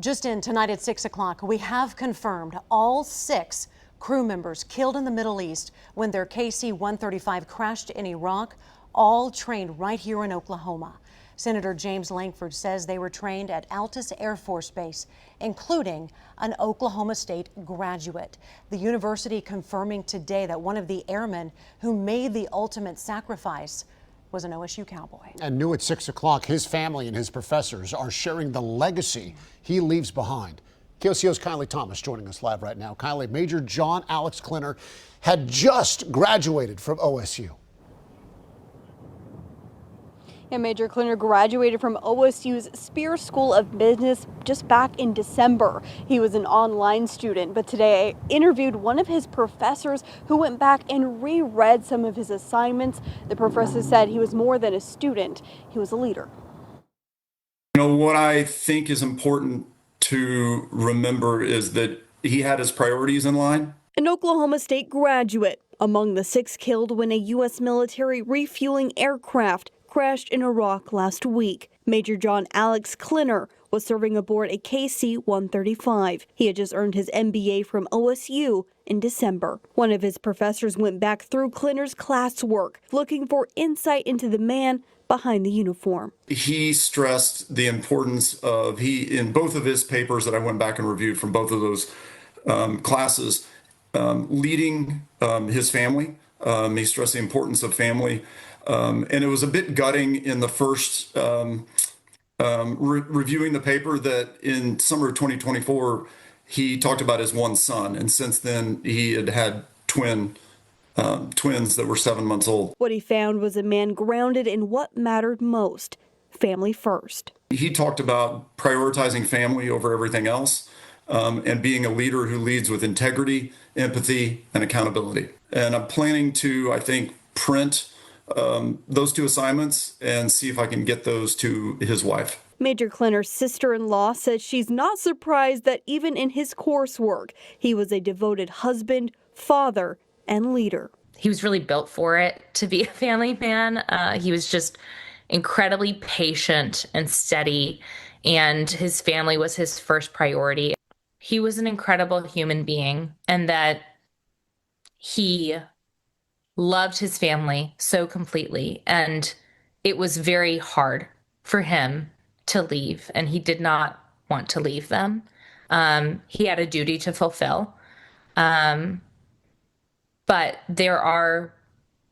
Just in tonight at 6 o'clock, we have confirmed all 6 crew members killed in the Middle East when their KC-135 crashed in Iraq, all trained right here in Oklahoma. Senator James Lankford says they were trained at Altus Air Force Base, including an Oklahoma State graduate. The university confirming today that one of the airmen who made the ultimate sacrifice was an OSU Cowboy. And new at 6 o'clock, his family and his professors are sharing the legacy he leaves behind. KOCO's Kylie Thomas joining us live right now. Kylie, Major John Alex Klinner had just graduated from OSU. And Major Klinner graduated from OSU's Spear School of Business just back in December. He was an online student, but today I interviewed one of his professors who went back and reread some of his assignments. The professor said he was more than a student, he was a leader. You know, what I think is important to remember is that he had his priorities in line. An Oklahoma State graduate, among the 6 killed when a U.S. military refueling aircraft crashed in Iraq last week. Major John Alex Klinner was serving aboard a KC-135. He had just earned his MBA from OSU in December. One of his professors went back through Klinner's classwork, looking for insight into the man behind the uniform. He stressed the importance of, in both of his papers that I went back and reviewed from both of those classes, leading his family. He stressed the importance of family. And it was a bit gutting in the first reviewing the paper that in summer of 2024, he talked about his one son. And since then, he had twins that were 7 months old. What he found was a man grounded in what mattered most, family first. He talked about prioritizing family over everything else and being a leader who leads with integrity, empathy, and accountability. And I'm planning to, I think, print those 2 assignments and see if I can get those to his wife. Major Klinner's sister-in-law says she's not surprised that even in his coursework, he was a devoted husband, father, and leader. He was really built for it to be a family man. He was just incredibly patient and steady, and his family was his first priority. He was an incredible human being, and that he loved his family so completely, and it was very hard for him to leave, and he did not want to leave them. He had a duty to fulfill, but there are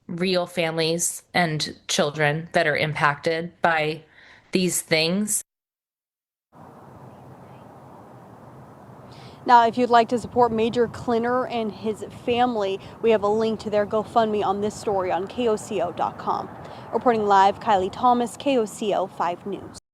real families and children that are impacted by these things. Now, if you'd like to support Major Klinner and his family, we have a link to their GoFundMe on this story on KOCO.com. Reporting live, Kylie Thomas, KOCO 5 News.